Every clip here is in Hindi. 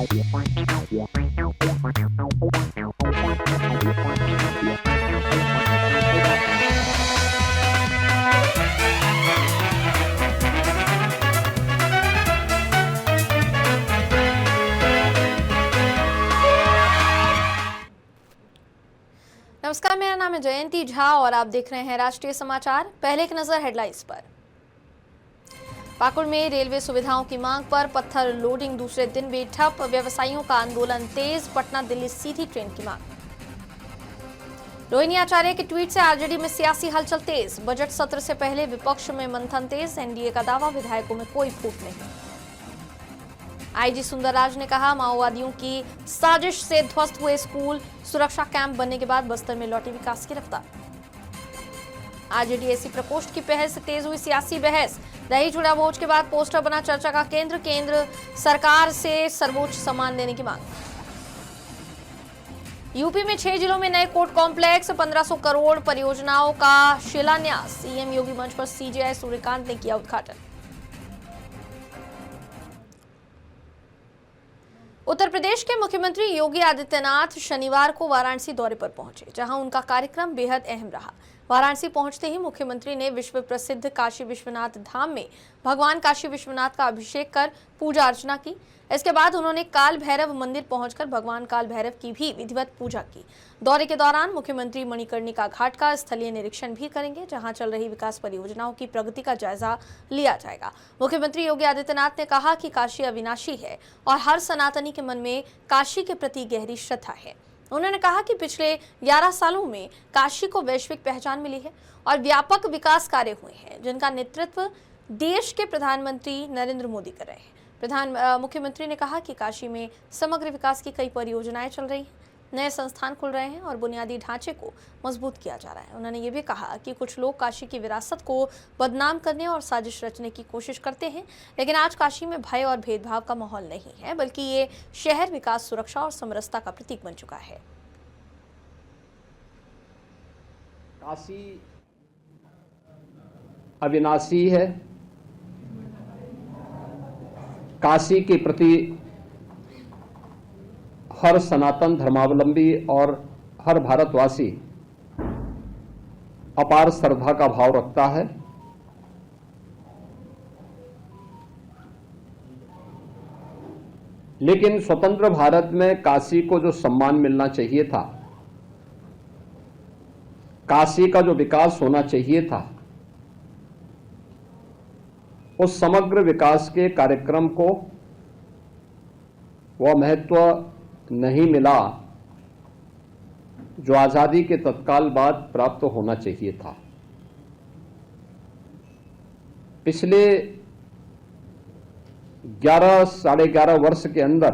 नमस्कार, मेरा नाम है जयंती झा और आप देख रहे हैं राष्ट्रीय समाचार। पहले एक नजर हेडलाइंस पर। पाकुड़ में रेलवे सुविधाओं की मांग पर पत्थर लोडिंग दूसरे दिन भी ठप, व्यवसायियों का आंदोलन तेज। पटना दिल्ली सीधी ट्रेन की मांग। रोहिणी आचार्य के ट्वीट से आरजेडी में सियासी हलचल तेज। बजट सत्र से पहले विपक्ष में मंथन तेज। एनडीए का दावा, विधायकों में कोई फूट नहीं। आईजी सुंदरराज ने कहा, माओवादियों की साजिश से ध्वस्त हुए स्कूल, सुरक्षा कैंप बनने के बाद बस्तर में लौटी विकास की रफ्तार। आरजेडी एसी प्रकोष्ठ की पहल से तेज हुई सियासी बहस। दही चूड़ा भोज के बाद पोस्टर बना चर्चा का केंद्र। केंद्र सरकार से सर्वोच्च सम्मान देने की मांग। यूपी में 6 जिलों में नए कोर्ट कॉम्प्लेक्स, 1500 करोड़ परियोजनाओं का शिलान्यास। सीएम योगी मंच पर सीजेआई सूर्यकांत ने किया उद्घाटन। उत्तर प्रदेश के मुख्यमंत्री योगी आदित्यनाथ शनिवार को वाराणसी दौरे पर पहुंचे, जहां उनका कार्यक्रम बेहद अहम रहा। वाराणसी पहुंचते ही मुख्यमंत्री ने विश्व प्रसिद्ध काशी विश्वनाथ धाम में भगवान काशी विश्वनाथ का अभिषेक कर पूजा अर्चना की। इसके बाद उन्होंने काल भैरव मंदिर पहुंचकर भगवान काल भैरव की भी विधिवत पूजा की। दौरे के दौरान मुख्यमंत्री मणिकर्णिका घाट का स्थलीय निरीक्षण भी करेंगे, जहां चल रही विकास परियोजनाओं की प्रगति का जायजा लिया जाएगा। मुख्यमंत्री योगी आदित्यनाथ ने कहा कि काशी अविनाशी है और हर सनातनी के मन में काशी के प्रति गहरी श्रद्धा है। उन्होंने कहा कि पिछले 11 सालों में काशी को वैश्विक पहचान मिली है और व्यापक विकास कार्य हुए हैं, जिनका नेतृत्व देश के प्रधानमंत्री नरेंद्र मोदी कर रहे हैं। मुख्यमंत्री ने कहा कि काशी में समग्र विकास की कई परियोजनाएं चल रही हैं, नए संस्थान खुल रहे हैं और बुनियादी ढांचे को मजबूत किया जा रहा है। उन्होंने ये भी कहा कि कुछ लोग काशी की विरासत को बदनाम करने और साजिश रचने की कोशिश करते हैं, लेकिन आज काशी में भय और भेदभाव का माहौल नहीं है, बल्कि ये शहर विकास, सुरक्षा और समरसता का प्रतीक बन चुका है। काशी अविनाशी है। काशी के प्रति हर सनातन धर्मावलंबी और हर भारतवासी अपार श्रद्धा का भाव रखता है। लेकिन स्वतंत्र भारत में काशी को जो सम्मान मिलना चाहिए था, काशी का जो विकास होना चाहिए था, उस समग्र विकास के कार्यक्रम को वह महत्व नहीं मिला जो आजादी के तत्काल बाद प्राप्त होना चाहिए था। पिछले 11 साढ़े 11 वर्ष के अंदर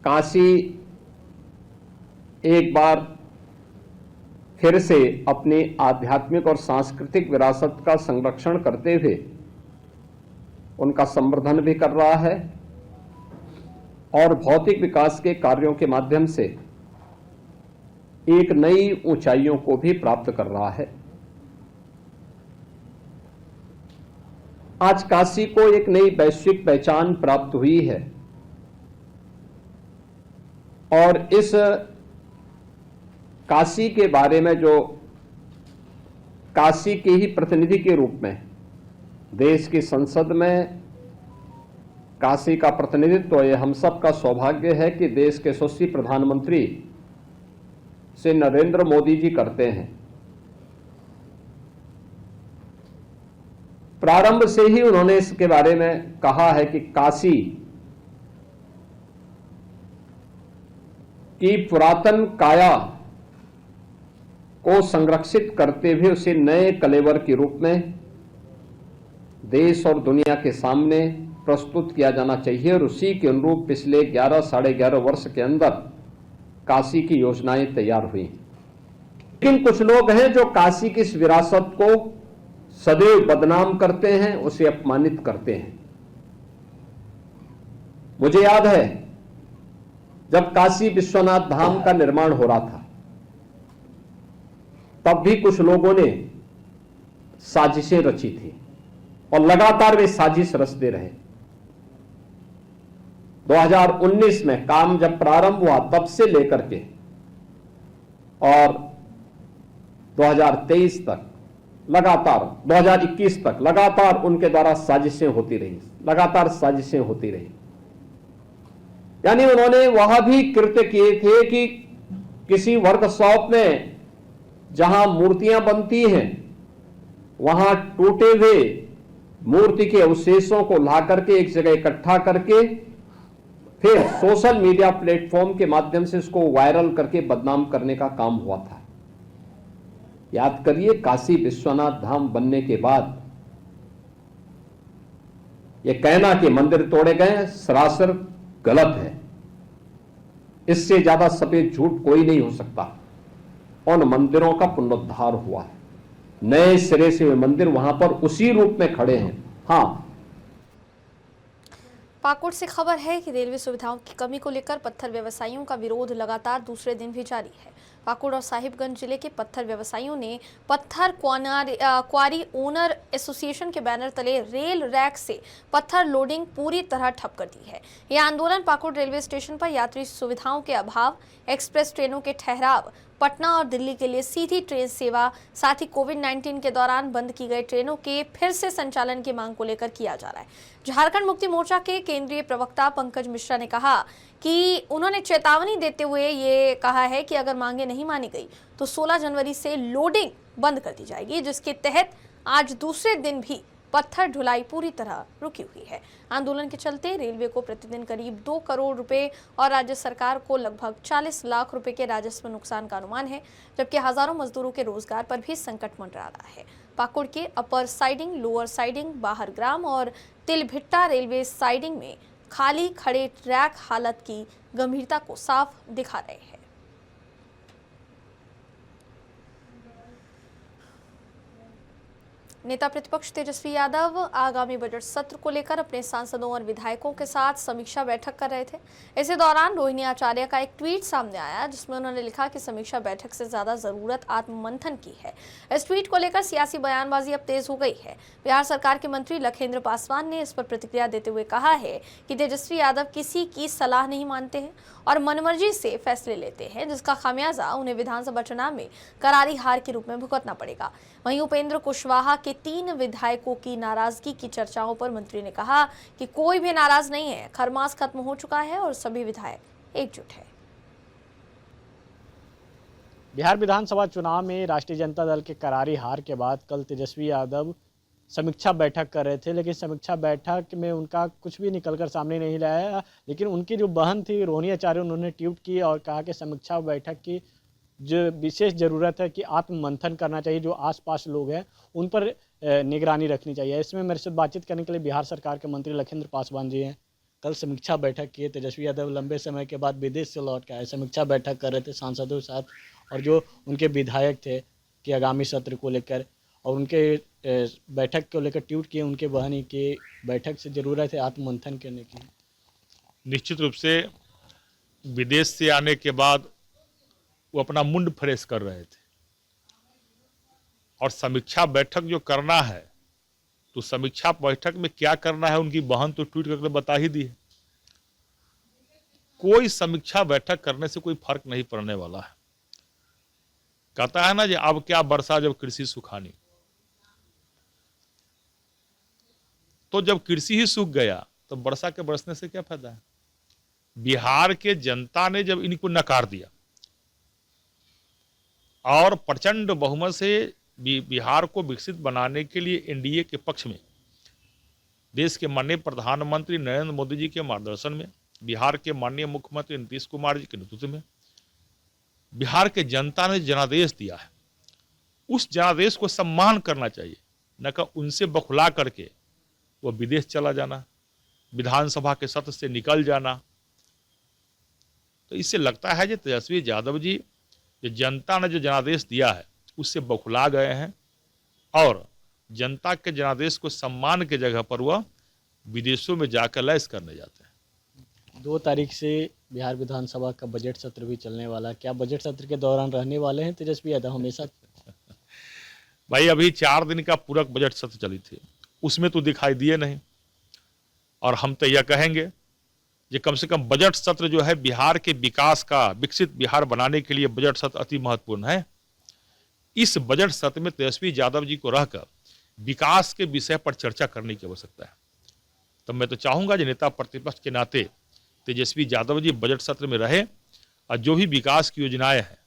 काशी एक बार फिर से अपनी आध्यात्मिक और सांस्कृतिक विरासत का संरक्षण करते हुए उनका संवर्धन भी कर रहा है और भौतिक विकास के कार्यों के माध्यम से एक नई ऊंचाइयों को भी प्राप्त कर रहा है। आज काशी को एक नई वैश्विक पहचान प्राप्त हुई है और इस काशी के बारे में जो काशी के ही प्रतिनिधि के रूप में देश की संसद में काशी का प्रतिनिधित्व, ये हम सब का सौभाग्य है कि देश के यशस्वी प्रधानमंत्री श्री नरेंद्र मोदी जी करते हैं। प्रारंभ से ही उन्होंने इसके बारे में कहा है कि काशी की पुरातन काया को संरक्षित करते हुए उसे नए कलेवर के रूप में देश और दुनिया के सामने प्रस्तुत किया जाना चाहिए और उसी के अनुरूप पिछले 11 साढ़े 11 वर्ष के अंदर काशी की योजनाएं तैयार हुई। लेकिन कुछ लोग हैं जो काशी की इस विरासत को सदैव बदनाम करते हैं, उसे अपमानित करते हैं। मुझे याद है जब काशी विश्वनाथ धाम का निर्माण हो रहा था, तब भी कुछ लोगों ने साजिशें रची थी और लगातार वे साजिश रचते रहे। 2019 में काम जब प्रारंभ हुआ तब से लेकर के और 2023 तक लगातार, 2021 तक लगातार उनके द्वारा साजिशें होती रही, लगातार साजिशें होती रही। यानी उन्होंने वह भी कृत्य किए थे कि किसी वर्कशॉप में जहां मूर्तियां बनती हैं वहां टूटे हुए मूर्ति के अवशेषों को ला करके एक जगह इकट्ठा करके फिर सोशल मीडिया प्लेटफॉर्म के माध्यम से इसको वायरल करके बदनाम करने का काम हुआ था। याद करिए, काशी विश्वनाथ धाम बनने के बाद यह कहना कि मंदिर तोड़े गए सरासर गलत है। इससे ज्यादा सफेद झूठ कोई नहीं हो सकता। उन मंदिरों का पुनरुद्धार हुआ है, नए सिरे से वे मंदिर वहां पर उसी रूप में खड़े हैं। हां, पाकुड़ से खबर है कि रेलवे सुविधाओं की कमी को लेकर पत्थर व्यवसायियों का विरोध लगातार दूसरे दिन भी जारी है। पाकुड़ और साहिबगंज जिले के पत्थर व्यवसायियों ने पत्थर क्वारी ओनर एसोसिएशन के बैनर तले रेल रैक से पत्थर लोडिंग पूरी तरह ठप कर दी है। यह आंदोलन पाकुड़ रेलवे स्टेशन पर यात्री सुविधाओं के अभाव, एक्सप्रेस ट्रेनों के ठहराव, पटना और दिल्ली के लिए सीधी ट्रेन सेवा, साथ ही कोविड-19 के दौरान बंद की गई ट्रेनों के फिर से संचालन की मांग को लेकर किया जा रहा है। झारखंड मुक्ति मोर्चा के केंद्रीय प्रवक्ता पंकज मिश्रा ने कहा कि उन्होंने चेतावनी देते हुए ये कहा है कि अगर मांगे नहीं मानी गई तो 16 जनवरी से लोडिंग बंद कर दी जाएगी, जिसके तहत आज दूसरे दिन भी पत्थर ढुलाई पूरी तरह रुकी हुई है। आंदोलन के चलते रेलवे को प्रतिदिन करीब 2 करोड़ रुपए और राज्य सरकार को लगभग 40 लाख रुपए के राजस्व नुकसान का अनुमान है, जबकि हजारों मजदूरों के रोजगार पर भी संकट मंडरा रहा है। पाकुड़ के अपर साइडिंग, लोअर साइडिंग, बाहर ग्राम और तिलभिट्टा रेलवे साइडिंग में खाली खड़े ट्रैक हालत की गंभीरता को साफ दिखा रहे हैं। नेता प्रतिपक्ष तेजस्वी यादव आगामी बजट सत्र को लेकर अपने सांसदों और विधायकों के साथ समीक्षा बैठक कर रहे थे। इसी दौरान रोहिणी आचार्य का एक ट्वीट सामने आया, जिसमें उन्होंने लिखा कि समीक्षा बैठक से ज्यादा जरूरत आत्ममंथन की है। इस ट्वीट को लेकर सियासी बयानबाजी अब तेज हो गई है। बिहार सरकार के मंत्री लखेंद्र पासवान ने इस पर प्रतिक्रिया देते हुए कहा है कि तेजस्वी यादव किसी की सलाह नहीं मानते हैं और मनमर्जी से फैसले लेते हैं, जिसका खामियाजा उन्हें विधानसभा चुनाव में करारी हार के रूप में भुगतना पड़ेगा। वहीं उपेंद्र कुशवाहा के 3 विधायकों की नाराजगी की चर्चाओं पर मंत्री ने कहा कि कोई भी नाराज नहीं है, खरमास खत्म हो चुका है और सभी विधायक एकजुट है। बिहार विधानसभा चुनाव में राष्ट्रीय जनता दल के करारी हार के बाद कल तेजस्वी यादव समीक्षा बैठक कर रहे थे, लेकिन समीक्षा बैठक में उनका कुछ भी निकलकर सामने नहीं लाया। लेकिन उनकी जो बहन थी रोहिणी आचार्य, उन्होंने ट्वीट की और कहा कि समीक्षा बैठक की जो विशेष ज़रूरत है कि आत्ममंथन करना चाहिए, जो आसपास लोग हैं उन पर निगरानी रखनी चाहिए। इसमें मेरे से बातचीत करने के लिए बिहार सरकार के मंत्री लखेंद्र पासवान जी हैं। कल समीक्षा बैठक किए। तेजस्वी यादव लंबे समय के बाद विदेश से लौट के आए, समीक्षा बैठक कर रहे थे सांसदों के साथ और जो उनके विधायक थे कि आगामी सत्र को लेकर, और उनके बैठक को लेकर ट्वीट किए उनके बहन की बैठक से ज़रूरत है आत्ममंथन करने की। निश्चित रूप से विदेश से आने के बाद वो अपना मुंड फ्रेश कर रहे थे और समीक्षा बैठक जो करना है तो समीक्षा बैठक में क्या करना है उनकी बहन तो ट्वीट करके बता ही दी है। कोई समीक्षा बैठक करने से कोई फर्क नहीं पड़ने वाला है। कहता है ना कि अब क्या बरसा जब कृषि सुखानी, तो जब कृषि ही सूख गया तो वर्षा के बरसने से क्या फायदा है। बिहार के जनता ने जब इनको नकार दिया और प्रचंड बहुमत से बिहार को विकसित बनाने के लिए एनडीए के पक्ष में देश के माननीय प्रधानमंत्री नरेंद्र मोदी जी के मार्गदर्शन में, बिहार के माननीय मुख्यमंत्री नीतीश कुमार जी के नेतृत्व में बिहार के जनता ने जनादेश दिया है। उस जनादेश को सम्मान करना चाहिए, न कि उनसे बखुला करके वो विदेश चला जाना, विधानसभा के सत्र से निकल जाना। तो इससे लगता है कि तेजस्वी यादव जी जो जनता ने जो जनादेश दिया है उससे बखुला गए हैं और जनता के जनादेश को सम्मान के जगह पर वह विदेशों में जाकर लैस करने जाते हैं। 2 तारीख से बिहार विधानसभा का बजट सत्र भी चलने वाला है। क्या बजट सत्र के दौरान रहने वाले हैं तेजस्वी यादव हमेशा? भाई अभी 4 दिन का पूरक बजट सत्र चली थी, उसमें तो दिखाई दिए नहीं। और हम तो यह कहेंगे जो कम से कम बजट सत्र जो है बिहार के विकास का, विकसित बिहार बनाने के लिए बजट सत्र अति महत्वपूर्ण है। इस बजट सत्र में तेजस्वी यादव जी को रहकर विकास के विषय पर चर्चा करने की आवश्यकता है। तो मैं तो चाहूंगा जो नेता प्रतिपक्ष के नाते तेजस्वी यादव जी बजट सत्र में रहे और जो भी विकास की योजनाएं हैं,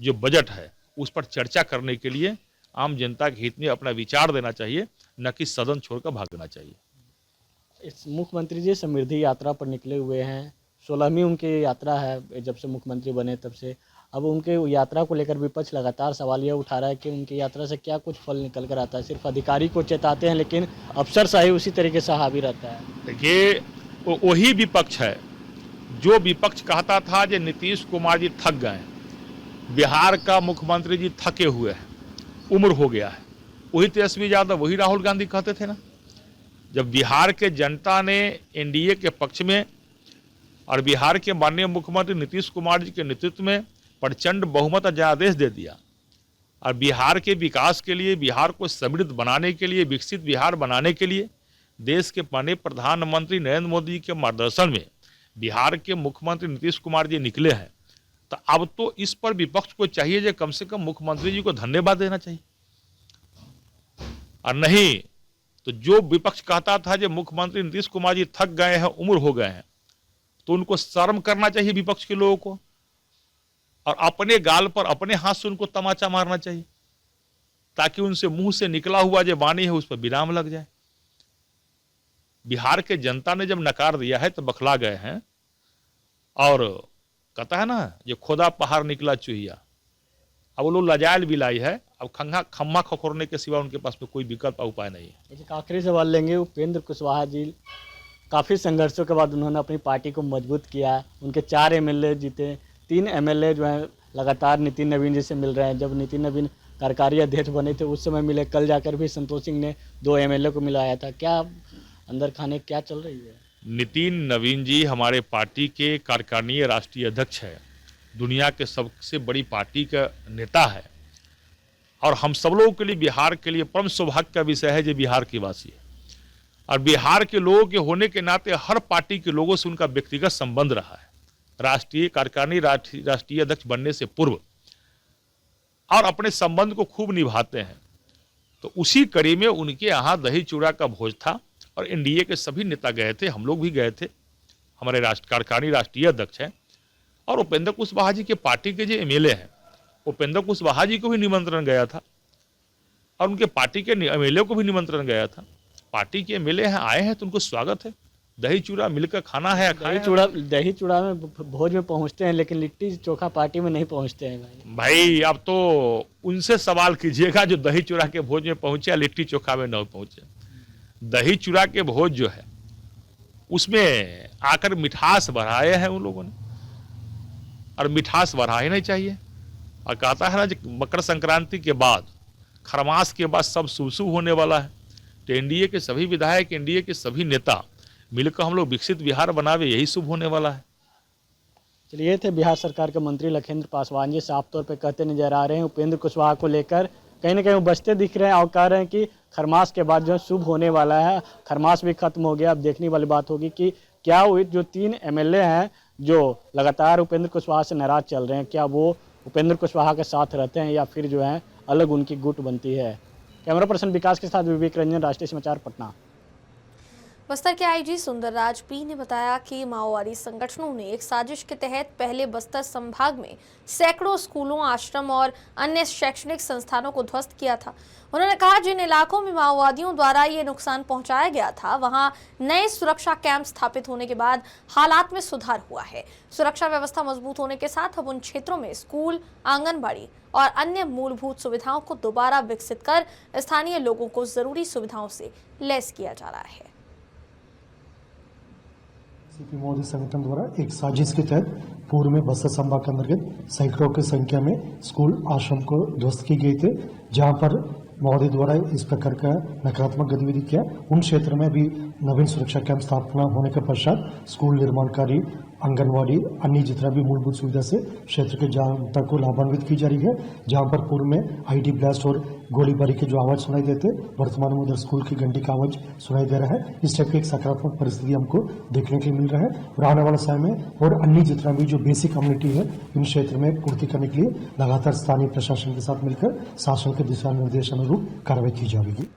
जो बजट है, उस पर चर्चा करने के लिए आम जनता के हित में अपना विचार देना चाहिए, न कि सदन छोड़कर भागना चाहिए। इस मुख्यमंत्री जी समृद्धि यात्रा पर निकले हुए हैं, 16वीं उनकी यात्रा है जब से मुख्यमंत्री बने तब से। अब उनके यात्रा को लेकर विपक्ष लगातार सवाल यह उठा रहा है कि उनकी यात्रा से क्या कुछ फल निकल कर आता है। सिर्फ अधिकारी को चेताते हैं लेकिन अफसरशाही उसी तरीके से हावी रहता है। देखिए, वही विपक्ष है जो विपक्ष कहता था कि नीतीश कुमार जी थक गए, बिहार का मुख्यमंत्री जी थके हुए हैं, उम्र हो गया है। वही तेजस्वी यादव, वही राहुल गांधी कहते थे ना। जब बिहार के जनता ने एनडीए के पक्ष में और बिहार के माननीय मुख्यमंत्री नीतीश कुमार जी के नेतृत्व में प्रचंड बहुमत जनादेश दे दिया और बिहार के विकास के लिए, बिहार को समृद्ध बनाने के लिए, विकसित बिहार बनाने के लिए देश के माननीय प्रधानमंत्री नरेंद्र मोदी जी के मार्गदर्शन में बिहार के मुख्यमंत्री नीतीश कुमार जी निकले हैं, तो अब तो इस पर विपक्ष को चाहिए जो कम से कम मुख्यमंत्री जी को धन्यवाद देना चाहिए। और नहीं तो जो विपक्ष कहता था जो मुख्यमंत्री नीतीश कुमार जी थक गए हैं, उम्र हो गए हैं, तो उनको शर्म करना चाहिए विपक्ष के लोगों को, और अपने गाल पर अपने हाथ से उनको तमाचा मारना चाहिए, ताकि उनसे मुंह से निकला हुआ जो वाणी है उस पर विराम लग जाए। बिहार के जनता ने जब नकार दिया है तो बखला गए हैं, और कहता है ना ये खोदा पहाड़ निकला चूहिया। अब वो लोग लजायल बिलाई है, अब खम्मा खखोरने के सिवा उनके पास में कोई विकल्प उपाय नहीं है। एक आखिरी सवाल लेंगे। उपेंद्र कुशवाहा जी काफ़ी संघर्षों के बाद उन्होंने अपनी पार्टी को मजबूत किया। उनके 4 एमएलए जीते, 3 एमएलए जो हैं लगातार नितिन नवीन जी से मिल रहे हैं। जब नितिन नवीन कार्यकारी अध्यक्ष बने थे उस समय मिले, कल जाकर भी संतोष सिंह ने 2 एमएलए को मिलाया था। क्या अंदर खाने क्या चल रही है? नितिन नवीन जी हमारे पार्टी के कार्यकारिणी राष्ट्रीय अध्यक्ष है, दुनिया के सबसे बड़ी पार्टी का नेता है, और हम सब लोगों के लिए, बिहार के लिए परम सौभाग्य का विषय है जो बिहार की वासी है। और बिहार के लोगों के होने के नाते हर पार्टी के लोगों से उनका व्यक्तिगत संबंध रहा है, राष्ट्रीय कार्यकारिणी राष्ट्रीय अध्यक्ष बनने से पूर्व, और अपने संबंध को खूब निभाते हैं। तो उसी कड़ी में उनके यहाँ दही चूड़ा का भोज था और एनडीए के सभी नेता गए थे, हम लोग भी गए थे, हमारे कार्यकारिणी राष्ट्रीय अध्यक्ष हैं। और उपेंद्र कुशवाहा जी के पार्टी के जो एमएलए हैं, उपेंद्र कुशवाहा जी को भी निमंत्रण गया था और उनके पार्टी के एमएलए को भी निमंत्रण गया था। पार्टी के एमएलए हैं, आए हैं तो उनको स्वागत है, दही चूड़ा मिलकर खाना है। दही चूड़ा में भोज में पहुंचते हैं लेकिन लिट्टी चोखा पार्टी में नहीं पहुंचते हैं भाई। अब तो उनसे सवाल कीजिएगा जो दही चूड़ा के भोज में पहुंचे या लिट्टी चोखा में न पहुंचे। दही चूड़ा के भोज जो है उसमें आकर मिठास बढ़ाए हैं उन लोगों ने, और मिठास बढ़ाए नहीं चाहिए। और कहता है ना मकर संक्रांति के बाद, खरमास के बाद सब शुभ शुभ होने वाला है। तो एनडीए के सभी विधायक, एनडीए के सभी नेता मिलकर हम लोग विकसित बिहार बनावे, यही शुभ होने वाला है। चलिए, ये थे बिहार सरकार के मंत्री लखिंद्र पासवान जी, साफ तौर पे कहते नजर आ रहे हैं उपेंद्र कुशवाहा को लेकर कहीं ना कहीं वो बचते दिख रहे हैं और कह रहे हैं कि खरमास के बाद जो है शुभ होने वाला है। खरमास भी खत्म हो गया, अब देखने वाली बात होगी कि क्या हुई। जो 3 एमएलए हैं जो लगातार उपेंद्र कुशवाहा से नाराज चल रहे हैं, क्या वो उपेंद्र कुशवाहा के साथ रहते हैं या फिर जो है अलग उनकी गुट बनती है। कैमरा पर्सन विकास के साथ विवेक रंजन, राष्ट्रीय समाचार, पटना। बस्तर के आईजी सुंदरराज पी ने बताया कि माओवादी संगठनों ने एक साजिश के तहत पहले बस्तर संभाग में सैकड़ों स्कूलों, आश्रम और अन्य शैक्षणिक संस्थानों को ध्वस्त किया था। उन्होंने कहा जिन इलाकों में माओवादियों द्वारा ये नुकसान पहुंचाया गया था वहां नए सुरक्षा कैंप स्थापित होने के बाद हालात में सुधार हुआ है। सुरक्षा व्यवस्था मजबूत होने के साथ अब उन क्षेत्रों में स्कूल, आंगनबाड़ी और अन्य मूलभूत सुविधाओं को दोबारा विकसित कर स्थानीय लोगों को जरूरी सुविधाओं से लैस किया जा रहा है। सीपी मोदी संगठन द्वारा एक साजिश के तहत पूर्व में बस्तर संभाग के अंतर्गत सैकड़ों की संख्या में स्कूल, आश्रम को ध्वस्त की गई थे। जहां पर मोदी द्वारा इस प्रकार का नकारात्मक गतिविधि किया, उन क्षेत्र में भी नवीन सुरक्षा कैंप स्थापना होने के पश्चात स्कूल निर्माण कार्य, आंगनवाड़ी, अन्य जितना भी मूलभूत सुविधा से क्षेत्र के जनता को लाभान्वित की जा रही है। जहां पर पूर्व में आईडी ब्लास्ट और गोलीबारी के जो आवाज सुनाई देते, वर्तमान में उधर स्कूल की घंटी का आवाज सुनाई दे रहा है। इस टाइप की एक सकारात्मक परिस्थिति हमको देखने के लिए मिल रहा है और आने वाले समय में और अन्य जितना भी जो बेसिक कम्युनिटी है इन क्षेत्र में पूर्ति करने के लिए लगातार स्थानीय प्रशासन के साथ मिलकर शासन के दिशा निर्देश अनुरूप कार्रवाई की जाएगी।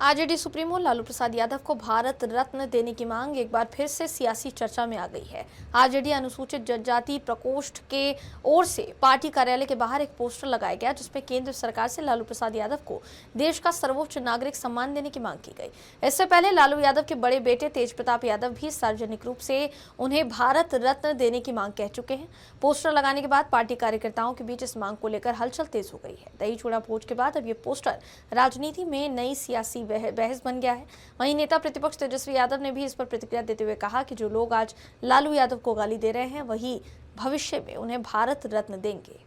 आरजेडी सुप्रीमो लालू प्रसाद यादव को भारत रत्न देने की मांग एक बार फिर से सियासी चर्चा में आ गई है। आरजेडी अनुसूचित जनजाति प्रकोष्ठ के ओर से पार्टी कार्यालय के बाहर एक पोस्टर लगाया गया जिसमें केंद्र सरकार से लालू प्रसाद यादव को देश का सर्वोच्च नागरिक सम्मान देने की मांग की गई। इससे पहले लालू यादव के बड़े बेटे तेज प्रताप यादव भी सार्वजनिक रूप से उन्हें भारत रत्न देने की मांग कह चुके हैं। पोस्टर लगाने के बाद पार्टी कार्यकर्ताओं के बीच इस मांग को लेकर हलचल तेज हो गई है। दही चूड़ा भोज के बाद अब ये पोस्टर राजनीति में नई सियासी बहस बन गया है। वहीं नेता प्रतिपक्ष तेजस्वी यादव ने भी इस पर प्रतिक्रिया देते हुए कहा कि जो लोग आज लालू यादव को गाली दे रहे हैं वही भविष्य में उन्हें भारत रत्न देंगे।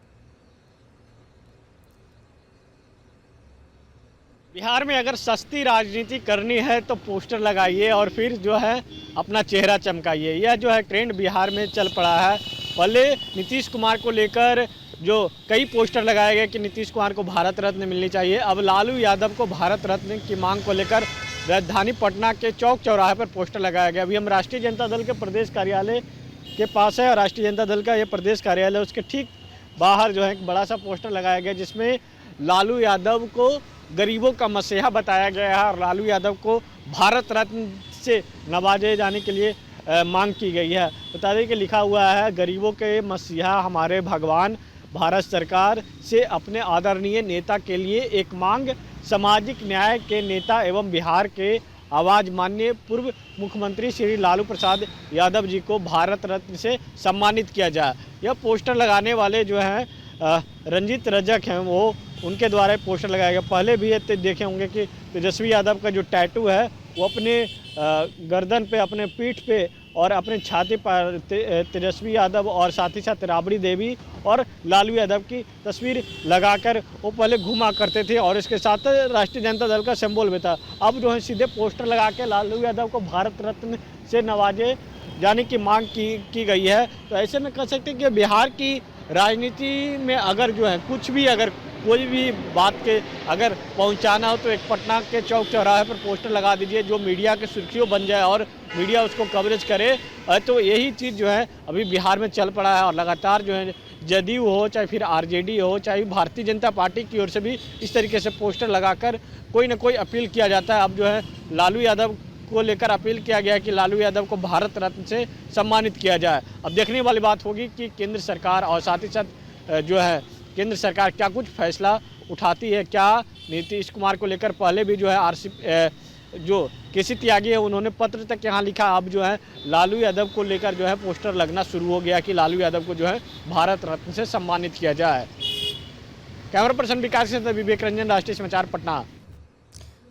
बिहार में अगर सस्ती राजनीति करनी है तो पोस्टर लगाइए और फिर जो है अपना चेहरा चमकाइए। यह जो है ट्रेंड बिहार में चल पड़ा है। पहले नीतीश कुमार को लेकर जो कई पोस्टर लगाए गए कि नीतीश कुमार को भारत रत्न मिलनी चाहिए, अब लालू यादव को भारत रत्न की मांग को लेकर राजधानी पटना के चौक चौराहे पर पोस्टर लगाया गया। अभी हम राष्ट्रीय जनता दल के प्रदेश कार्यालय के पास है और राष्ट्रीय जनता दल का ये प्रदेश कार्यालय, उसके ठीक बाहर जो है एक बड़ा सा पोस्टर लगाया गया जिसमें लालू यादव को गरीबों का मसीहा बताया गया है और लालू यादव को भारत रत्न से नवाजे जाने के लिए मांग की गई है। बता दें कि लिखा हुआ है, गरीबों के मसीहा हमारे भगवान, भारत सरकार से अपने आदरणीय नेता के लिए एक मांग, सामाजिक न्याय के नेता एवं बिहार के आवाज माननीय पूर्व मुख्यमंत्री श्री लालू प्रसाद यादव जी को भारत रत्न से सम्मानित किया जाए। यह पोस्टर लगाने वाले जो हैं रंजीत रजक हैं, वो उनके द्वारा पोस्टर लगाया गया। पहले भी ये देखे होंगे कि तेजस्वी यादव का जो टैटू है वो अपने गर्दन पे, अपने पीठ पे और अपने छाती पर तेजस्वी यादव और साथ ही साथ राबड़ी देवी और लालू यादव की तस्वीर लगाकर वो पहले घुमा करते थे और इसके साथ राष्ट्रीय जनता दल का सिंबल भी था। अब जो है सीधे पोस्टर लगा के लालू यादव को भारत रत्न से नवाजे जाने की मांग की गई है। तो ऐसे में कह सकते हैं कि बिहार की राजनीति में अगर जो है कुछ भी, अगर कोई भी बात के अगर पहुंचाना हो तो एक पटना के चौक चौराहे पर पोस्टर लगा दीजिए जो मीडिया के सुर्खियों बन जाए और मीडिया उसको कवरेज करे। तो यही चीज़ जो है अभी बिहार में चल पड़ा है और लगातार जो है जदयू हो, चाहे फिर आरजेडी हो, चाहे भारतीय जनता पार्टी की ओर से भी इस तरीके से पोस्टर लगाकर कोई ना कोई अपील किया जाता है। अब जो है लालू यादव को लेकर अपील किया गया कि लालू यादव को भारत रत्न से सम्मानित किया जाए। अब देखने वाली बात होगी कि केंद्र सरकार और साथ ही साथ जो है केंद्र सरकार क्या कुछ फैसला उठाती है। क्या नीतीश कुमार को लेकर पहले भी जो है जो केसी त्यागी है उन्होंने पत्र तक यहाँ लिखा, अब जो है लालू यादव को लेकर जो है पोस्टर लगना शुरू हो गया कि लालू यादव को जो है भारत रत्न से सम्मानित किया जाए। कैमरा पर्सन विकास के साथ विवेक रंजन, राष्ट्रीय समाचार, पटना।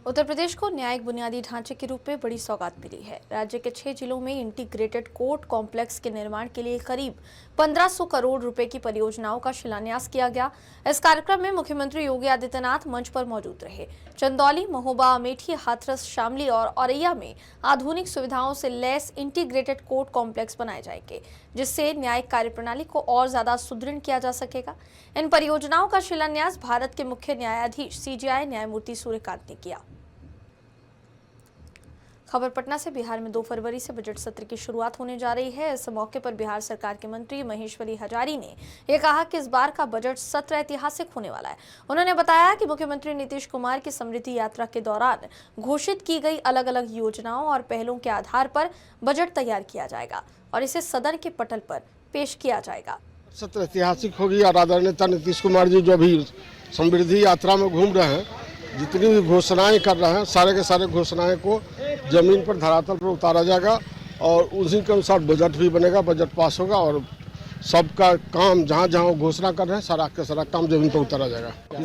उत्तर प्रदेश को न्यायिक बुनियादी ढांचे के रूप में बड़ी सौगात मिली है। राज्य के 6 जिलों में इंटीग्रेटेड कोर्ट कॉम्प्लेक्स के निर्माण के लिए करीब 1500 करोड़ रुपए की परियोजनाओं का शिलान्यास किया गया। इस कार्यक्रम में मुख्यमंत्री योगी आदित्यनाथ मंच पर मौजूद रहे। चंदौली, महोबा, अमेठी, हाथरस, शामली और औरैया में आधुनिक सुविधाओं से लैस इंटीग्रेटेड कोर्ट कॉम्प्लेक्स बनाए जाएंगे, जिससे न्यायिक कार्यप्रणाली को और ज्यादा सुदृढ़ किया जा सकेगा। इन परियोजनाओं का शिलान्यास भारत के मुख्य न्यायाधीश CJI न्यायमूर्ति सूर्यकांत ने किया। खबर पटना से। बिहार में 2 फरवरी से बजट सत्र की शुरुआत होने जा रही है। इस मौके पर बिहार सरकार के मंत्री महेश्वरी हजारी ने यह कहा कि इस बार का बजट सत्र ऐतिहासिक होने वाला है। उन्होंने बताया कि मुख्यमंत्री नीतीश कुमार की समृद्धि यात्रा के दौरान घोषित की गई अलग अलग योजनाओं और पहलों के आधार पर बजट तैयार किया जाएगा और इसे सदन के पटल पर पेश किया जाएगा। सत्र ऐतिहासिक होगी और आदरणीय नेता नीतीश कुमार जी जो अभी समृद्धि यात्रा में घूम रहे हैं, जितनी भी घोषणाएं कर रहे हैं, सारे के सारे घोषणाएं को जमीन पर, धरातल पर उतारा जाएगा और उसी के अनुसार बजट भी बनेगा, बजट पास होगा और सबका काम जहां जहां घोषणा कर रहे हैं सारा का सारा काम जमीन पर उतारा जाएगा।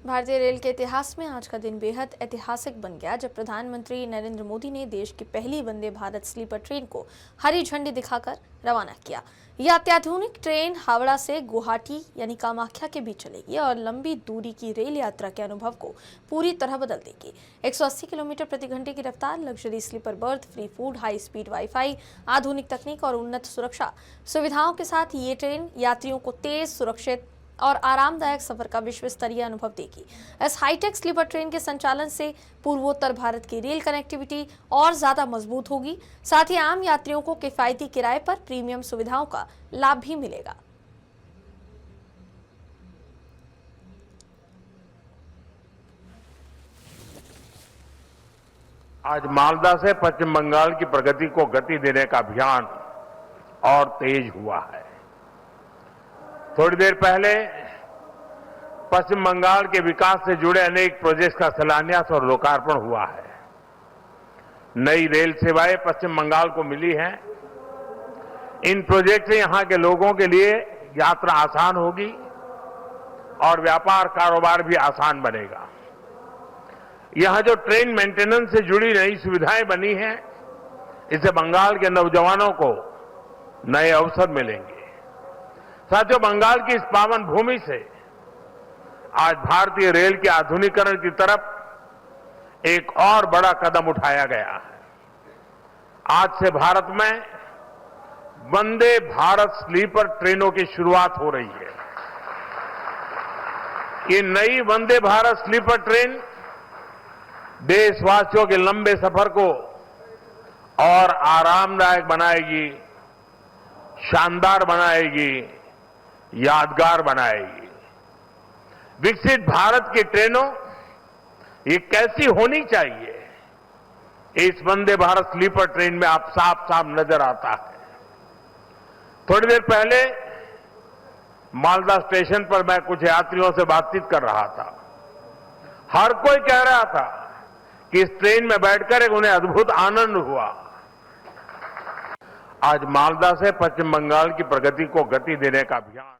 भारतीय रेल के इतिहास में आज का दिन बेहद ऐतिहासिक बन गया जब प्रधानमंत्री नरेंद्र मोदी ने देश की पहली वंदे भारत स्लीपर ट्रेन को हरी झंडी दिखाकर रवाना किया। यह अत्याधुनिक ट्रेन हावड़ा से गुवाहाटी यानी कामाख्या के बीच चलेगी और लंबी दूरी की रेल यात्रा के अनुभव को पूरी तरह बदल देगी। 180 किलोमीटर प्रति घंटे की रफ्तार, luxury sleeper berth, free food, high speed wifi, आधुनिक तकनीक और उन्नत सुरक्षा सुविधाओं के साथ ये ट्रेन यात्रियों को तेज, सुरक्षित और आरामदायक सफर का विश्व स्तरीय अनुभव देगी। इस हाईटेक स्लीपर ट्रेन के संचालन से पूर्वोत्तर भारत की रेल कनेक्टिविटी और ज्यादा मजबूत होगी। साथ ही आम यात्रियों को किफायती किराए पर प्रीमियम सुविधाओं का लाभ भी मिलेगा। आज मालदा से पश्चिम बंगाल की प्रगति को गति देने का अभियान और तेज हुआ है। थोड़ी देर पहले पश्चिम बंगाल के विकास से जुड़े अनेक प्रोजेक्ट्स का शिलान्यास और लोकार्पण हुआ है। नई रेल सेवाएं पश्चिम बंगाल को मिली हैं। इन प्रोजेक्ट से यहां के लोगों के लिए यात्रा आसान होगी और व्यापार कारोबार भी आसान बनेगा। यहां जो ट्रेन मेंटेनेंस से जुड़ी नई सुविधाएं बनी हैं, इससे बंगाल के नौजवानों को नए अवसर मिलेंगे। साथियों, बंगाल की इस पावन भूमि से आज भारतीय रेल के आधुनिकीकरण की तरफ एक और बड़ा कदम उठाया गया है। आज से भारत में वंदे भारत स्लीपर ट्रेनों की शुरुआत हो रही है। ये नई वंदे भारत स्लीपर ट्रेन देशवासियों के लंबे सफर को और आरामदायक बनाएगी, शानदार बनाएगी, यादगार बनाएगी। विकसित भारत की ट्रेनों ये कैसी होनी चाहिए, इस वंदे भारत स्लीपर ट्रेन में आप साफ साफ नजर आता है। थोड़ी देर पहले मालदा स्टेशन पर मैं कुछ यात्रियों से बातचीत कर रहा था। हर कोई कह रहा था कि इस ट्रेन में बैठकर एक उन्हें अद्भुत आनंद हुआ। आज मालदा से पश्चिम बंगाल की प्रगति को गति देने का अभियान।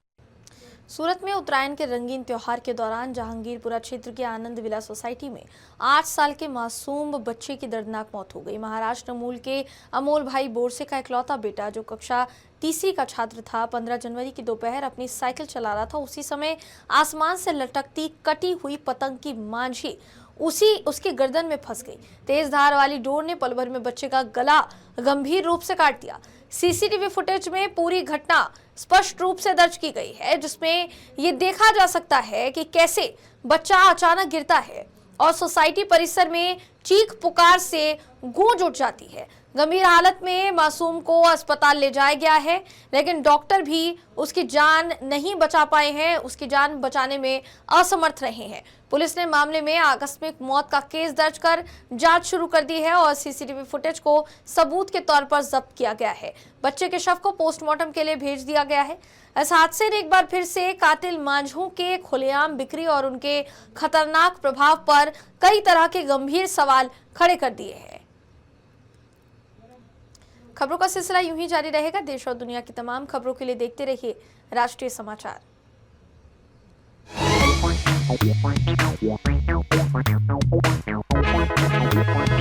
सूरत में उत्तरायण के रंगीन त्योहार के दौरान जहांगीरपुरा क्षेत्र के आनंद विला सोसाइटी में 8 साल के मासूम बच्चे की दर्दनाक मौत हो गई। महाराष्ट्र मूल के अमोल भाई बोरसे का इकलौता बेटा जो कक्षा तीसरी का छात्र था, 15 जनवरी की दोपहर अपनी साइकिल चला रहा था। उसी समय आसमान से लटकती कटी हुई पतंग की मांझी उसकी गर्दन में फंस गई। तेज धार वाली डोर ने पल भर में बच्चे का गला गंभीर रूप से काट दिया। सीसीटीवी फुटेज में पूरी घटना स्पष्ट रूप से दर्ज की गई है, जिसमें ये देखा जा सकता है कि कैसे बच्चा अचानक गिरता है और सोसाइटी परिसर में चीख पुकार से गूंज उठ जाती है। गंभीर हालत में मासूम को अस्पताल ले जाया गया है, लेकिन डॉक्टर भी उसकी जान नहीं बचा पाए हैं, उसकी जान बचाने में असमर्थ रहे हैं। पुलिस ने मामले में आकस्मिक मौत का केस दर्ज कर जांच शुरू कर दी है और सीसीटीवी फुटेज को सबूत के तौर पर जब्त किया गया है। बच्चे के शव को पोस्टमार्टम के लिए भेज दिया गया है। इस हादसे ने एक बार फिर से कातिल मांझों के खुलेआम बिक्री और उनके खतरनाक प्रभाव पर कई तरह के गंभीर सवाल खड़े कर दिए हैं। खबरों का सिलसिला यूं ही जारी रहेगा। देश और दुनिया की तमाम खबरों के लिए देखते रहिए राष्ट्रीय समाचार। We'll be right back.